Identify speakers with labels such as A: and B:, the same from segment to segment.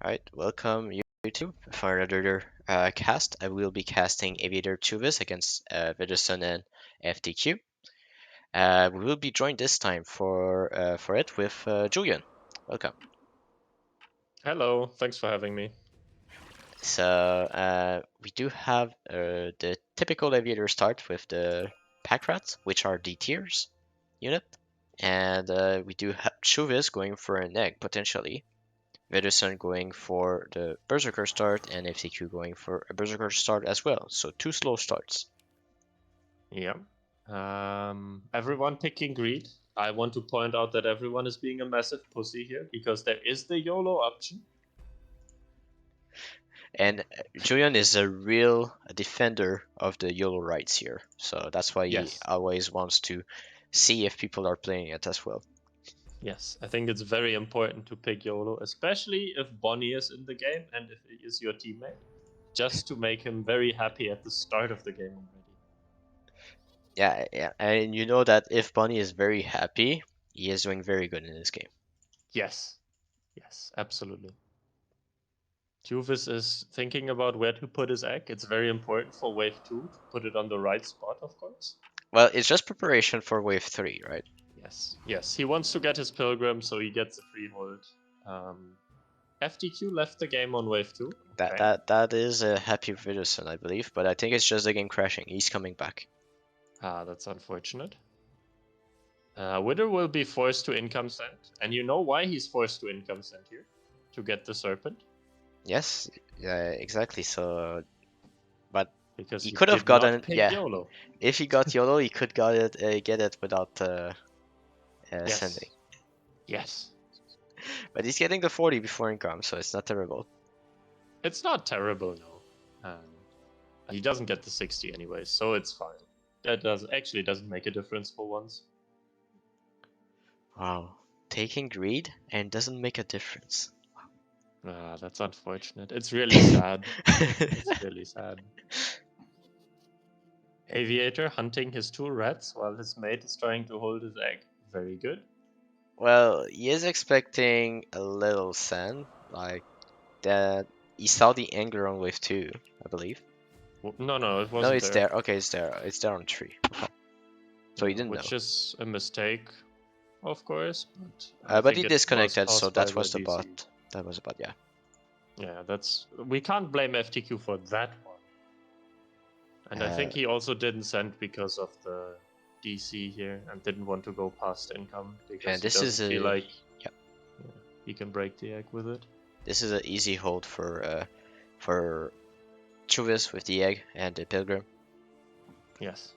A: Alright, welcome YouTube for another cast. I will be casting Aviator Tjuvis against Widderson and FTQ. We will be joined this time for it with Julian. Welcome.
B: Hello, thanks for having me.
A: So we do have the typical Aviator start with the pack rats, which are D tiers unit, and we do have Tjuvis going for an egg potentially. Widderson going for the Berserker start, and FTQ going for a Berserker start as well. So two slow starts.
B: Yeah. Everyone picking greed. I want to point out that everyone is being a massive pussy here because there is the YOLO option.
A: And Julian is a real defender of the YOLO rights here. So that's why he
B: Yes.
A: always wants to see if people are playing it as well.
B: Yes, I think it's very important to pick YOLO, especially if Bonnie is in the game and if he is your teammate, just to make him very happy at the start of the game already.
A: Yeah. And you know that if Bunny is very happy, he is doing very good in this game.
B: Yes. Yes, absolutely. Tjuvis is thinking about where to put his egg. It's very important for wave 2 to put it on the right spot, of course.
A: Well, it's just preparation for wave 3, right?
B: Yes. He wants to get his pilgrim, so he gets a freehold. FTQ left the game on wave 2.
A: That
B: Okay.
A: that is a happy Widderson, I believe, but I think it's just the game crashing. He's coming back.
B: That's unfortunate. Widder will be forced to income send, and you know why he's forced to income send here? To get the serpent.
A: Yes, yeah, exactly. So, but
B: Because
A: he
B: he
A: could have
B: did not
A: gotten,
B: pick
A: yeah.
B: YOLO.
A: If he got YOLO, he could get it without
B: Yes.
A: sending.
B: Yes.
A: But he's getting the 40 before income, so it's not terrible.
B: It's not terrible, no. He doesn't get the 60 anyway, so it's fine. That doesn't make a difference for once.
A: Wow, taking greed and doesn't make a difference.
B: That's unfortunate. It's really sad. It's really sad. Aviator hunting his 2 rats while his mate is trying to hold his egg. Very good.
A: Well, he is expecting a little sand, like that. He saw the anger on wave 2, I believe.
B: No, it
A: No,
B: wasn't
A: it's
B: there.
A: there. Okay, it's there. It's there on 3. Okay. So he didn't know.
B: Which is a mistake, of course, but I
A: But
B: think
A: he
B: it was
A: disconnected, so
B: caused by
A: that
B: the
A: was the
B: DC.
A: bot. That was the bot, yeah.
B: Yeah, we can't blame FTQ for that one. And I think he also didn't send because of the DC here and didn't want to go past income because
A: And
B: he
A: this is
B: doesn't feel
A: a
B: like he can break the egg with it.
A: this is an easy hold for Tjuvis with the egg and the pilgrim.
B: Yes.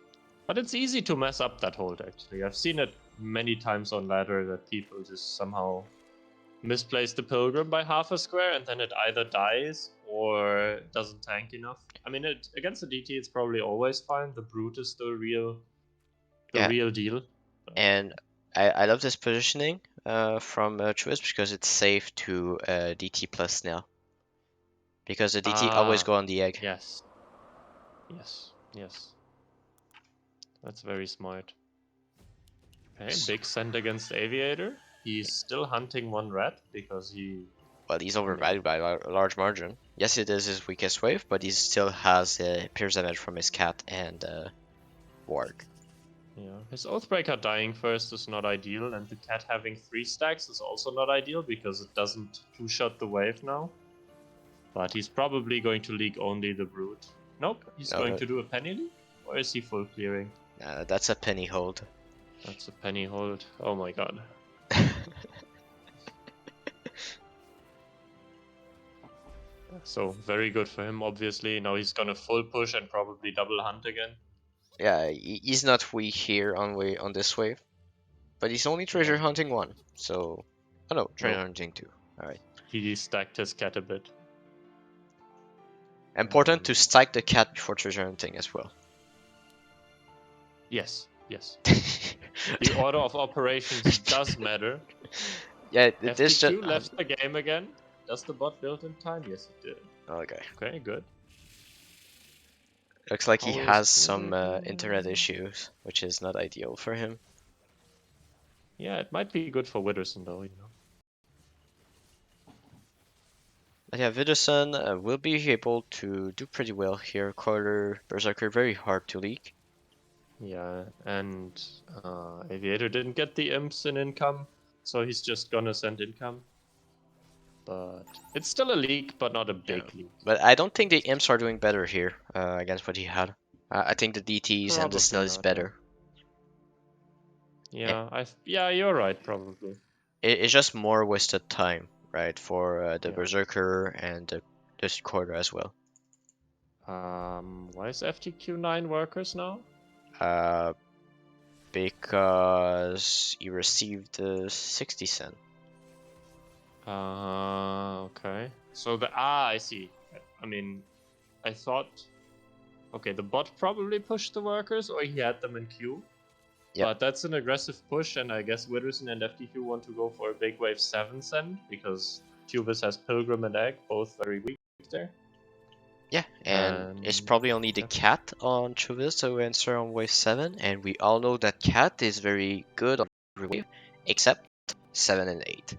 B: But it's easy to mess up that hold, actually. I've seen it many times on ladder that people just somehow misplace the pilgrim by half a square and then it either dies or doesn't tank enough. I mean, against the DT, it's probably always fine. The brute is the real deal.
A: And I love this positioning from Tjuvis because it's safe to DT plus now. Because the DT always go on the egg.
B: Yes. That's very smart. Okay, big send against Aviator. He's still hunting 1 rat because
A: Well, he's overvalued by a large margin. Yes, it is his weakest wave, but he still has pierce damage from his cat and warg.
B: Yeah, his Oathbreaker dying first is not ideal, and the cat having 3 stacks is also not ideal because it doesn't 2-shot the wave now. But he's probably going to leak only the brute. Nope, he's going to do a penny leak? Or is he full clearing?
A: That's a penny hold.
B: That's a penny hold. Oh my god. So, very good for him, obviously. Now he's gonna full push and probably double hunt again.
A: Yeah, he's not weak here on this wave. But he's only treasure hunting 1, so... Oh no, treasure hunting 2. Alright.
B: He stacked his cat a bit.
A: Important to stack the cat before treasure hunting as well.
B: Yes. The order of operations does matter.
A: Yeah,
B: this just... FTQ left the game again. Does the bot build in time? Yes, it did. Okay, good.
A: Looks like he has some internet issues, which is not ideal for him.
B: Yeah, it might be good for Widderson though, you know.
A: But yeah, Widderson will be able to do pretty well here. Quarter Berserker very hard to leak.
B: Yeah, and Aviator didn't get the imps in income, so he's just gonna send income. But it's still a leak, but not a
A: Yeah.
B: big leak.
A: But I don't think the imps are doing better here against what he had. I think the DTs and the
B: Probably
A: Snell is
B: not.
A: better.
B: Yeah, you're right. Probably.
A: It's just more wasted time, right, for the
B: Yeah.
A: Berserker and the Quarter as well.
B: Why is FTQ 9 workers now?
A: Uh, because you received the 60 cent.
B: Okay. So I see. I mean, I thought. Okay, the bot probably pushed the workers, or he had them in queue.
A: Yep.
B: But that's an aggressive push, and I guess Widderson and FTQ want to go for a big wave 7 send, because Tjuvis has Pilgrim and Egg, both very weak there.
A: Yeah, and it's probably only the cat on Tjuvis to answer on wave 7, and we all know that cat is very good on every wave, except 7 and 8.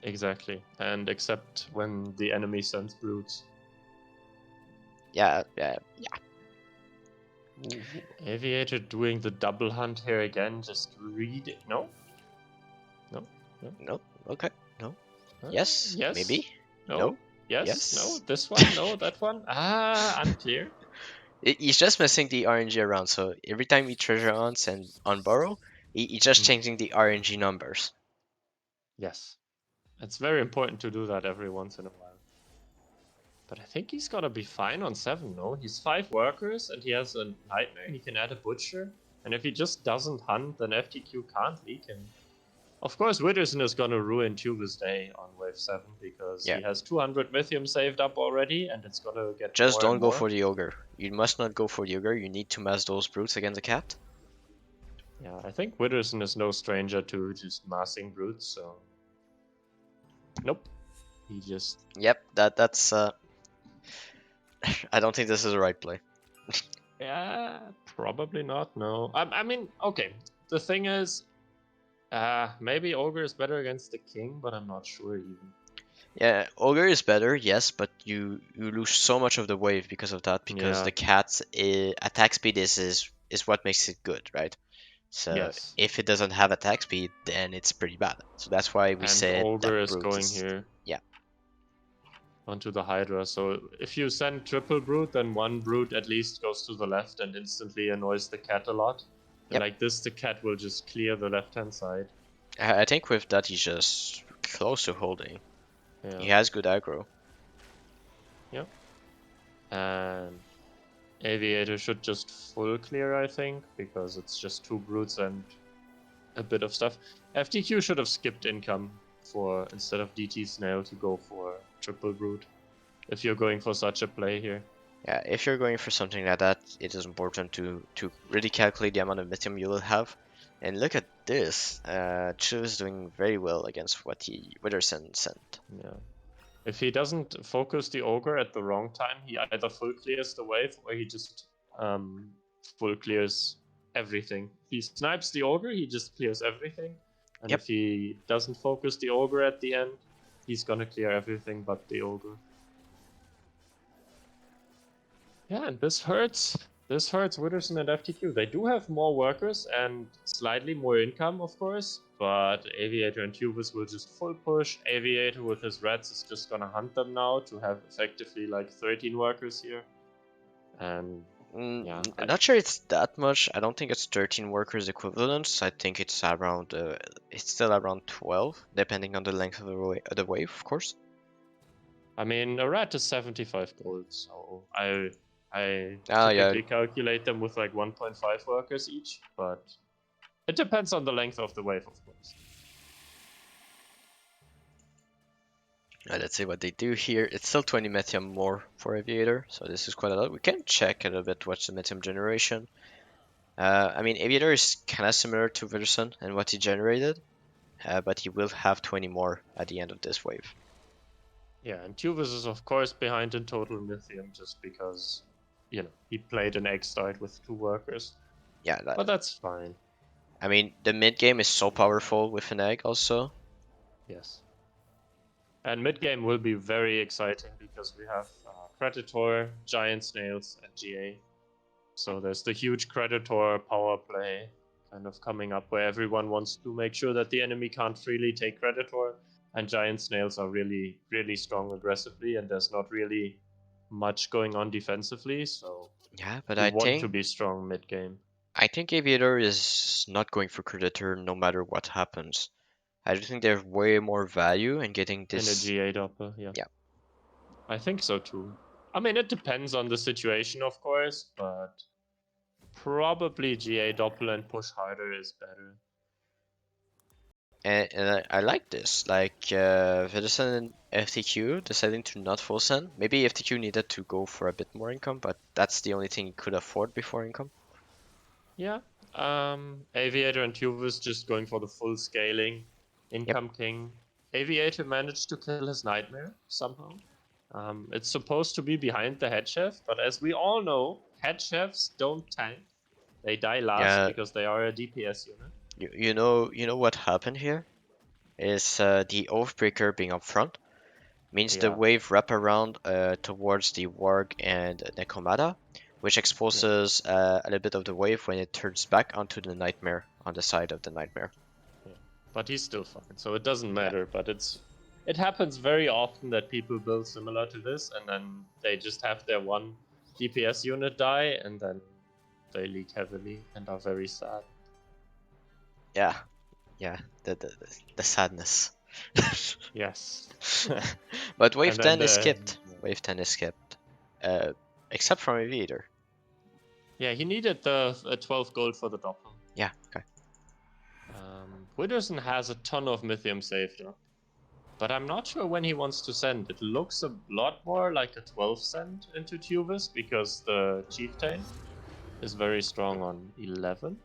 B: Exactly, and except when the enemy sends brutes.
A: Yeah.
B: Aviator doing the double hunt here again, just read it. No?
A: No, okay, no.
B: Huh?
A: Yes,
B: Yes?
A: maybe.
B: No? Yes?
A: Yes.
B: No? This one? No? That one? Unclear.
A: He's just messing the RNG around, so every time he treasure hunts and on borrow, he's just changing the RNG numbers.
B: Yes. It's very important to do that every once in a while. But I think he's gonna be fine on 7, no? He's 5 workers and he has a nightmare, he can add a butcher. And if he just doesn't hunt, then FTQ can't leak him. Of course, Widderson is gonna ruin Tjuvis' day on wave 7 because he has 200 Mythium saved up already and it's gonna get
A: Just
B: more
A: don't
B: and
A: go
B: more.
A: for the ogre. You must not go for the ogre. You need to mass those brutes against the cat.
B: Yeah, I think Widderson is no stranger to just massing brutes, so. Nope. He just.
A: Yep, that's I don't think this is the right play.
B: Yeah, probably not, no. I mean, okay. The thing is, maybe Ogre is better against the King, but I'm not sure even.
A: Yeah, ogre is better, yes, but you lose so much of the wave because of that. Because the cat's attack speed is what makes it good, right? So if it doesn't have attack speed, then it's pretty bad. So that's why we said
B: Ogre
A: that
B: is
A: brute
B: going
A: is
B: here.
A: Yeah.
B: Onto the Hydra. So if you send triple brute, then one brute at least goes to the left and instantly annoys the cat a lot. And like this, the cat will just clear the left-hand side.
A: I think with that he's just close to holding. Yeah. He has good aggro.
B: Yep. And Aviator should just full clear, I think, because it's just 2 brutes and a bit of stuff. FTQ should have skipped income for instead of DT Snail to go for triple brute. If you're going for such a play here.
A: Yeah, if you're going for something like that, it is important to really calculate the amount of Mythium you will have. And look at this. Chu is doing very well against what Widderson sent.
B: Yeah. If he doesn't focus the ogre at the wrong time, he either full clears the wave or he just full clears everything. He snipes the ogre, he just clears everything. And if he doesn't focus the ogre at the end, he's gonna clear everything but the ogre. Yeah, and this hurts. This hurts Widderson and FTQ. They do have more workers and slightly more income, of course, but Aviator and Tjuvis will just full push. Aviator with his rats is just gonna hunt them now to have effectively like 13 workers here. And
A: yeah, I'm not sure it's that much. I don't think it's 13 workers equivalents. I think it's around it's still around 12, depending on the length of the wave, of course.
B: I mean, a rat is 75 gold, so I typically calculate them with like 1.5 workers each, but it depends on the length of the wave, of course.
A: Let's see what they do here. It's still 20 Methium more for Aviator, so this is quite a lot. We can check a little bit what's the Methium generation. I mean, Aviator is kind of similar to Widderson and what he generated, but he will have 20 more at the end of this wave.
B: Yeah, and Tjuvis is of course behind in total Mythium just because, you know, he played an egg start with 2 workers.
A: Yeah,
B: but that's fine.
A: I mean, the mid game is so powerful with an egg also.
B: Yes. And mid game will be very exciting because we have Creditor, Giant Snails, and GA. So there's the huge Creditor power play kind of coming up where everyone wants to make sure that the enemy can't freely take Creditor, and Giant Snails are really, really strong aggressively, and there's not really much going on defensively, so
A: Yeah, but
B: we want to be strong mid game.
A: I think Aviator is not going for Creditor no matter what happens. I do think there's way more value in getting
B: In a
A: this.
B: GA doppel, yeah.
A: Yeah.
B: I think so too. I mean, it depends on the situation, of course, but probably GA doppel and push harder is better.
A: And I like this. Like Widderson and FTQ deciding to not full send. Maybe FTQ needed to go for a bit more income, but that's the only thing he could afford before income.
B: Yeah. Aviator and Tjuvis just going for the full scaling.
A: Yep.
B: Income King. Aviator managed to kill his Nightmare somehow. It's supposed to be behind the head chef, but as we all know, head chefs don't tank. They die last
A: Yeah.
B: because they are a DPS unit.
A: You know what happened here is the Oathbreaker being up front means the
B: Yeah.
A: wave wrap around towards the Warg and Necromata, which exposes a little bit of the wave when it turns back onto the Nightmare on the side of the Nightmare.
B: Yeah. But he's still fine, so it doesn't
A: Yeah.
B: matter. But it happens very often that people build similar to this, and then they just have their one DPS unit die, and then they leak heavily and are very sad.
A: Yeah. Yeah. The sadness.
B: Yes.
A: But wave
B: And then
A: 10 is skipped. Wave 10 is skipped. Except from Aviator.
B: yeah, he needed the 12 gold for the doppel.
A: Yeah, okay.
B: Widderson has a ton of Mythium saved up, but I'm not sure when he wants to send. It looks a lot more like a 12 send into Tjuvis because the Chieftain is very strong on 11.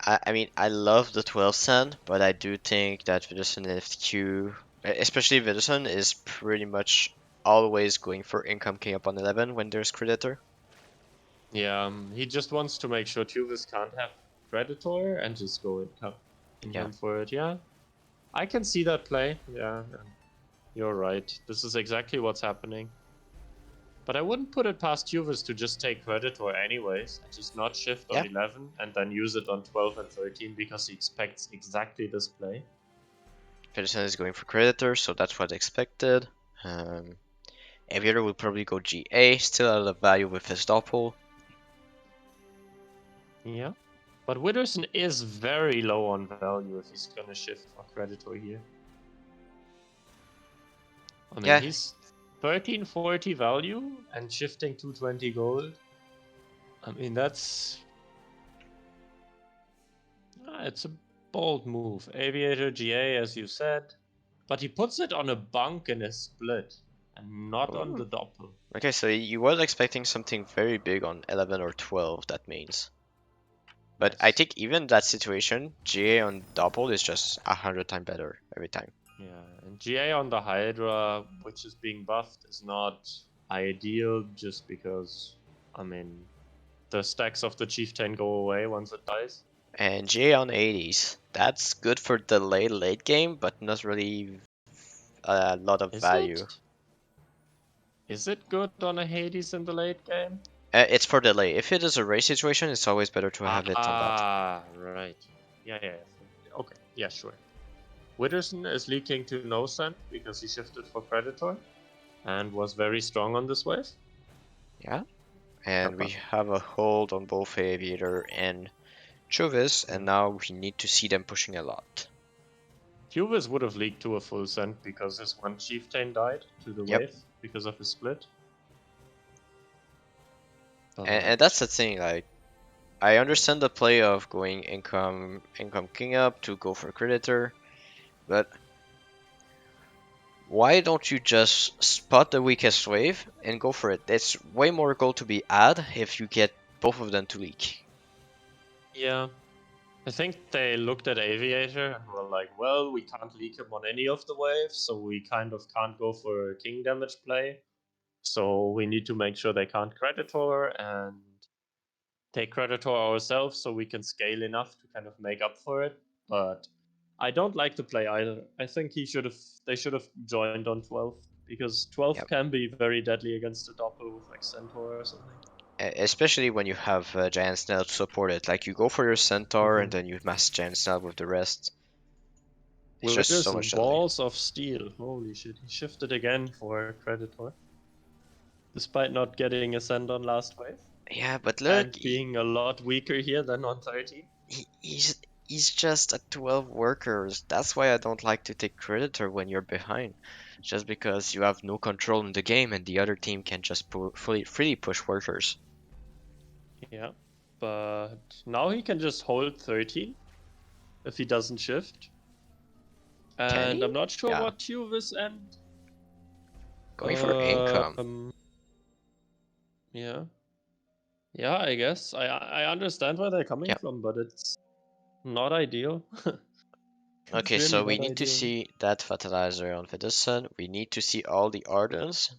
A: I mean, I love the 12 sand, but I do think that Widderson and FQ, especially Widderson, is pretty much always going for income king up on 11 when there's Creditor.
B: Yeah, he just wants to make sure Tjuvis can't have Creditor and just go income for it. Yeah, I can see that play. Yeah, you're right. This is exactly what's happening. But I wouldn't put it past Tjuvis to just take Creditor anyways, and just not shift on
A: Yeah.
B: 11 and then use it on 12 and 13 because he expects exactly this play.
A: Widderson is going for Creditor, so that's what's expected. Aviator will probably go GA, still out of value with his doppel.
B: Yeah. But Widderson is very low on value if he's gonna shift for Creditor here. I mean,
A: Yeah.
B: he's 1340 value and shifting 220 gold. I mean, it's a bold move. Aviator GA, as you said, but he puts it on a bunk in a split and not on the doppel.
A: Okay, so you was expecting something very big on 11 or 12, that means. But I
B: Yes.
A: think even that situation, GA on doppel is just 100 times better every time.
B: Yeah, and GA on the Hydra, which is being buffed, is not ideal just because, I mean, the stacks of the Chieftain go away once it dies.
A: And GA on 80s, that's good for the late game, but not really a lot of
B: Is
A: value.
B: it? Is it good on a Hades in the late game?
A: It's for delay. If it is a race situation, it's always better to have it on that.
B: Ah, right. Yeah. Okay, yeah, sure. Widderson is leaking to no send because he shifted for Creditor and was very strong on this wave.
A: Yeah. And we
B: Okay.
A: have a hold on both Aviator and Tjuvis, and now we need to see them pushing a lot.
B: Tjuvis would have leaked to a full send because his one Chieftain died to the wave because of his split.
A: And that's the thing, like, I understand the play of going income king up to go for Creditor, but why don't you just spot the weakest wave and go for it? It's way more gold to be had if you get both of them to leak.
B: Yeah. I think they looked at Aviator and were like, well, we can't leak him on any of the waves, so we kind of can't go for a king damage play. So we need to make sure they can't Creditor and take Creditor ourselves so we can scale enough to kind of make up for it. But I don't like the play either. I think they should have joined on 12 because 12
A: Yep.
B: can be very deadly against a doppel with like Centaur or something.
A: Especially when you have Giant Snail to support it. Like you go for your Centaur and then you mass Giant Snail with the rest. It's just so
B: Widderson,
A: much deadly.
B: balls of steel. Holy shit, he shifted again for Creditor. Despite not getting a send on last wave.
A: Yeah, but look,
B: And being a lot weaker here than on 13.
A: he's just at 12 workers. That's why I don't like to take Creditor when you're behind. Just because you have no control in the game and the other team can just freely push workers.
B: Yeah, but now he can just hold 13 if he doesn't shift.
A: Can
B: And
A: he?
B: I'm not sure
A: Yeah.
B: what Tjuvis and
A: Going for income.
B: Yeah. Yeah, I guess. I understand where they're coming
A: Yeah.
B: from, but it's not ideal.
A: Okay,
B: It's
A: so
B: really
A: we
B: not
A: need to
B: ideal.
A: see that fertilizer on Widderson. We need to see all the Ardens.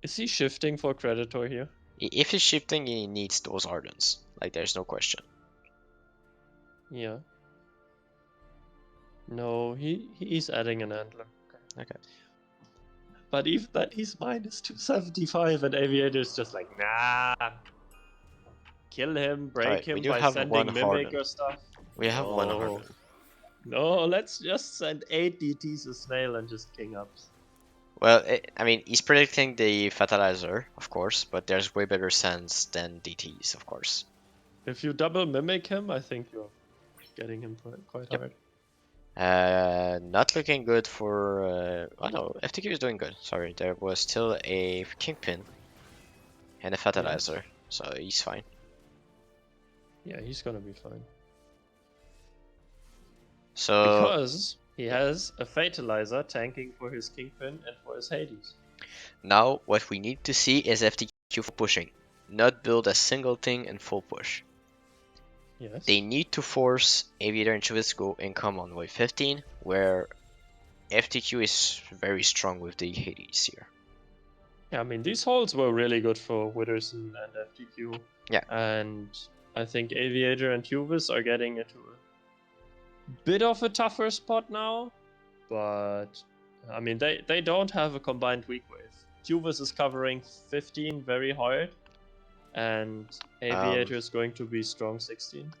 B: Is he shifting for Creditor here?
A: If he's shifting, he needs those Ardens. Like, there's no question.
B: Yeah. No, he's adding an antler.
A: Okay.
B: But even that, he's minus 275, and Aviator is just like, nah. Kill him, break
A: Alright, we
B: him
A: do
B: by
A: have one
B: sending Mimic
A: Harden.
B: or stuff.
A: We have one
B: No.
A: Harden.
B: No, let's just send 8 DTs a snail and just king ups.
A: Well, I mean, he's predicting the fertilizer, of course, but there's way better sense than DTs, of course.
B: If you double Mimic him, I think you're getting him quite
A: Yep.
B: hard.
A: Not looking good for. Oh no, FTQ is doing good. Sorry, there was still a Kingpin and a fertilizer, so he's fine.
B: Yeah, he's gonna be fine.
A: So
B: Because he has a Fatalizer tanking for his Kingpin and for his Hades.
A: now what we need to see is FTQ for pushing, not build a single thing in full push.
B: Yes.
A: They need to force Aviator and Tjuvis to go income on wave 15, where FTQ is very strong with the Hades here.
B: Yeah, I mean, these holds were really good for Widderson and FTQ.
A: Yeah.
B: And I think Aviator and Tjuvis are getting into a bit of a tougher spot now. But, I mean, they don't have a combined weak wave. Tjuvis is covering 15 very hard. And Aviator is going to be strong 16.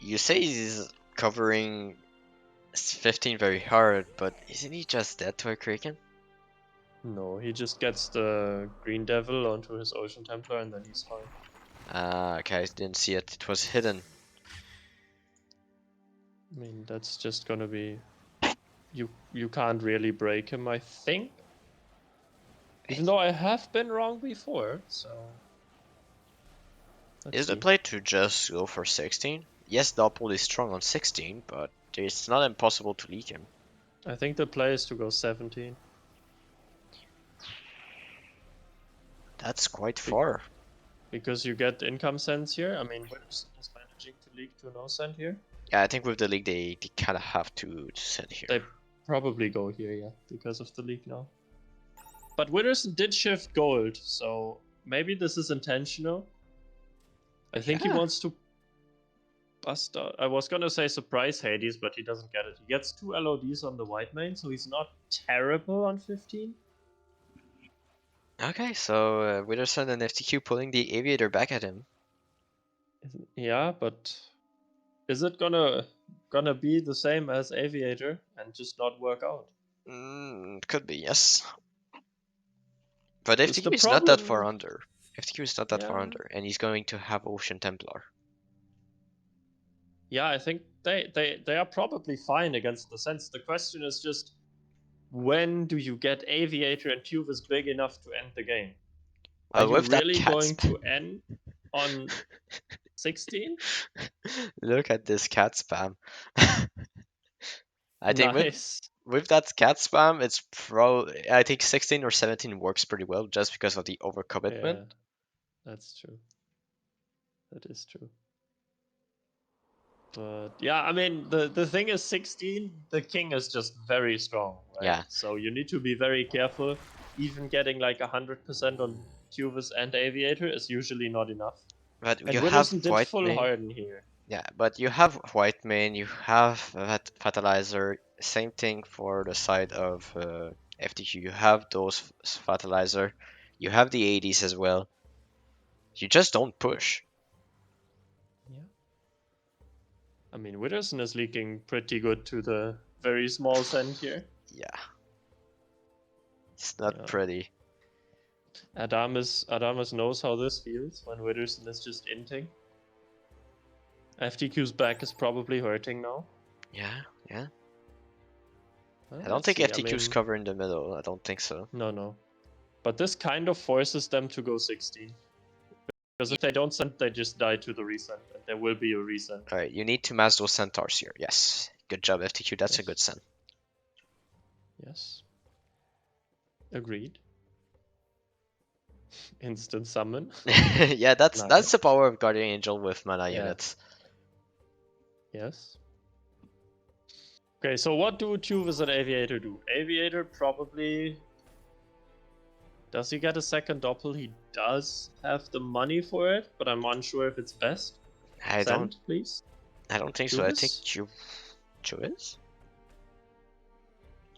A: You say he's covering 15 very hard, but isn't he just dead to a Kraken?
B: No, he just gets the Green Devil onto his Ocean Templar and then he's fine.
A: Okay, I didn't see it. It was hidden.
B: I mean, that's just gonna be... You can't really break him, I think. Even though I have been wrong before, so...
A: Is the play to just go for 16? Yes, Doppel is strong on 16, but it's not impossible to leak him.
B: I think the play is to go 17.
A: That's quite far.
B: Because you get income sense here. I mean, Widderson is managing to leak to no send here.
A: Yeah, I think with the league they kind of have to send here.
B: They probably go here, yeah, because of the leak now. But Widderson did shift gold, so maybe this is intentional. I think he wants to bust out. I was gonna say surprise Hades, but he doesn't get it. He gets 2 LODs on the white main, so he's not terrible on 15.
A: Okay, so Widderson and FTQ pulling the Aviator back at him.
B: Yeah, but is it gonna be the same as Aviator and just not work out?
A: Could be, yes. But
B: Is
A: FTQ
B: the
A: is not that
B: problem-
A: far under. FTQ is not that far
B: Yeah.
A: under, and he's going to have Ocean Templar.
B: Yeah, I think they are probably fine against the Sense. The question is just, when do you get Aviator and Tjuvis big enough to end the game? Are you
A: With that
B: really
A: cat
B: going to end on 16?
A: Look at this cat spam. I think
B: Nice.
A: with that cat spam, it's I think 16 or 17 works pretty well just because of the overcommitment.
B: Yeah, that's true. That is true. But yeah, I mean, the thing is 16, the king is just very strong, right?
A: Yeah.
B: So you need to be very careful. Even getting like 100% on Tjuvis and Aviator is usually not enough.
A: But
B: And
A: you have
B: Widderson did
A: white
B: full
A: main.
B: harden here.
A: Yeah, but you have white main, you have fertilizer. Same thing for the side of FTQ. You have those fertilizer. You have the 80s as well. You just don't push.
B: Yeah. I mean, Widderson is leaking pretty good to the very small send here.
A: Yeah, it's not
B: Yeah.
A: pretty.
B: Adamus knows how this feels when Widderson is just inting. FTQ's back is probably hurting now.
A: Yeah, yeah.
B: Well,
A: I don't
B: let's
A: think
B: see.
A: FTQ's cover in the middle. I don't think so.
B: No. But this kind of forces them to go 16. Because if they don't send, they just die to the resend, and there will be a resend.
A: All right, you need to mass those centaurs here. Yes, good job, FTQ. That's a good send.
B: Yes. Agreed. Instant summon.
A: Yeah, that's
B: Nice.
A: the power of Guardian Angel with mana units.
B: Yes. Okay, so what do Tjuvis and Aviator do? Aviator probably... Does he get a second doppel? He does have the money for it, but I'm unsure if it's best.
A: I
B: Send, please.
A: don't think so. I think Tjuvis?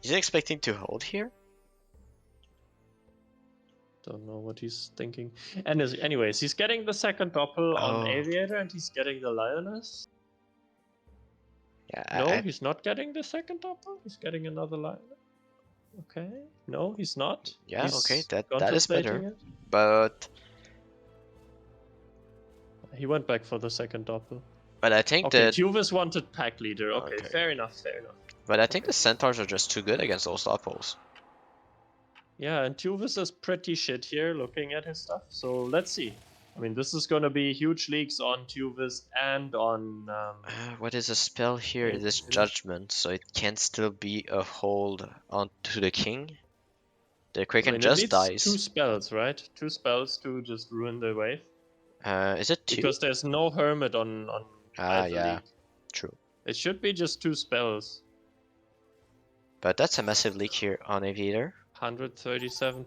A: He's expecting to hold here?
B: Don't know what he's thinking. And anyways, he's getting the second doppel on Aviator, and he's getting the Lioness.
A: Yeah,
B: No, he's not getting the second doppel. He's getting another Lioness. Okay. No, he's not.
A: Yeah,
B: He's
A: okay, that is
B: contemplating
A: better.
B: it.
A: But
B: He went back for the second doppel.
A: I think
B: Okay, Tjuvis wanted pack leader. Okay,
A: Okay.
B: fair enough.
A: But I think the centaurs are just too good against those doppels.
B: Yeah, and Tjuvis is pretty shit here looking at his stuff. So let's see. I mean, this is gonna be huge leaks on Tjuvis and on...
A: What is a spell here? It is Judgment, so it can still be a hold onto the king. The Kraken
B: it
A: just
B: needs
A: dies.
B: 2 spells, right? 2 spells to just ruin the wave.
A: Is it 2?
B: Because there's no Hermit on either
A: yeah,
B: league.
A: true.
B: It should be just 2 spells.
A: But that's a massive leak here on Aviator.
B: 137%,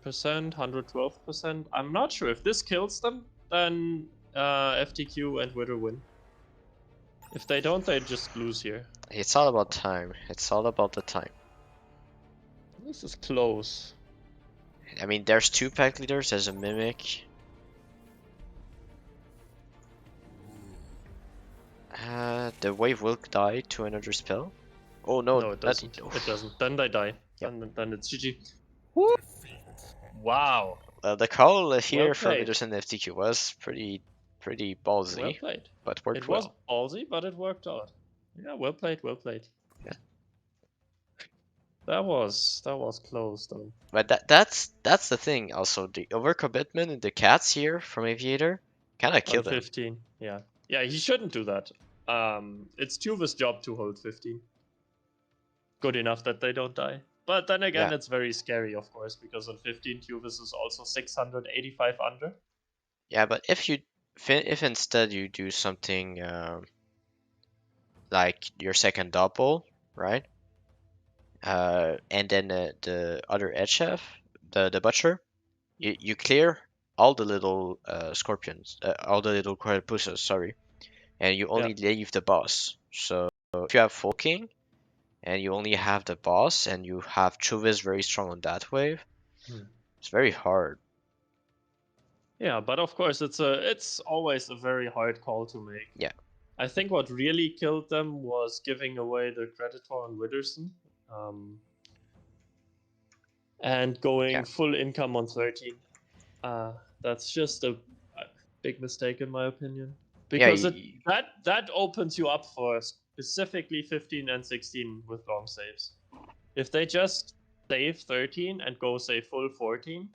B: 112%. I'm not sure. If this kills them, then FTQ and Widder win. If they don't, they just lose here.
A: It's all about time. It's all about the time.
B: This is close.
A: I mean, there's 2 pack leaders, there's a Mimic. The wave will die to another spell. Oh no,
B: No, it doesn't. It doesn't. Then they die.
A: Yep.
B: Then it's GG. Wow.
A: The call here
B: Well
A: from
B: played.
A: Widderson FTQ was pretty ballsy.
B: Well played.
A: But worked
B: It
A: well.
B: was ballsy, but it worked out. Yeah, well played.
A: Yeah.
B: That was close though.
A: But that's the thing. Also, the overcommitment in the cats here from Aviator kind of killed him.
B: 15. Yeah, he shouldn't do that. It's Tjuvis' job to hold 15. Good enough that they don't die. But then again, it's very scary, of course, because on 15, Tjuvis is also 685 under.
A: Yeah, but if instead you do something like your second double, right? And then the other edge chef, the butcher, you clear all the little scorpions, all the little quadrupuses, sorry, and you only leave the boss. So if you have full king and you only have the boss and you have Tjuvis very strong on that wave, it's very hard.
B: Yeah, but of course it's always a very hard call to make.
A: Yeah.
B: I think what really killed them was giving away the Creditor on Widderson. And going full income on 13. That's just a big mistake in my opinion. Because that opens you up for specifically 15 and 16 with long saves. If they just save 13 and go say full 14,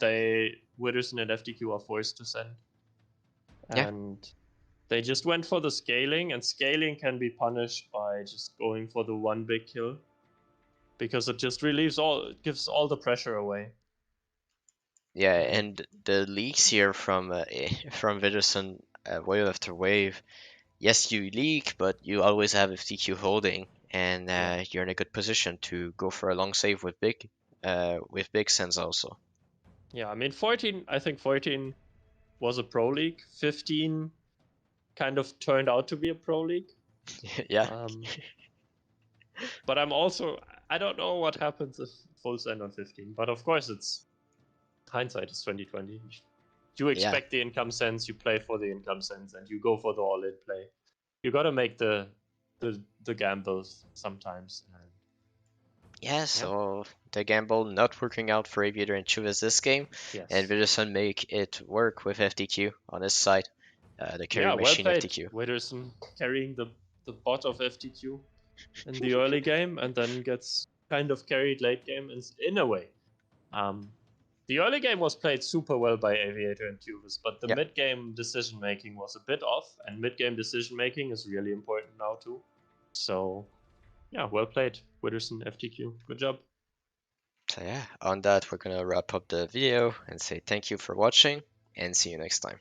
B: Widderson and FTQ are forced to send. And they just went for the scaling, and scaling can be punished by just going for the one big kill. Because it just gives all the pressure away.
A: Yeah, and the leaks here from Widderson wave after wave. Yes, you leak, but you always have FTQ holding, and you're in a good position to go for a long save with big sends also.
B: Yeah, I mean 14. I think 14 was a pro league. 15 kind of turned out to be a pro league.
A: Yeah.
B: But I don't know what happens if Fulls end on 15. But of course, it's hindsight is 2020. You expect the income sense, you play for the income sense, and you go for the all-in play. You got to make the gambles sometimes.
A: Yeah, so the gamble not working out for Aviator and Tjuvis this game,
B: Yes.
A: and Widderson make it work with FTQ on his side. The carry
B: Yeah, well
A: machine
B: played.
A: FTQ.
B: Widderson carrying the bot of FTQ in the early game, and then gets kind of carried late game in a way. The early game was played super well by Aviator and Tjuvis, but the
A: Yep.
B: mid-game decision-making was a bit off, and mid-game decision-making is really important now too. So, yeah, well played, Widderson, FTQ. Good job.
A: So yeah, on that we're gonna wrap up the video and say thank you for watching and see you next time.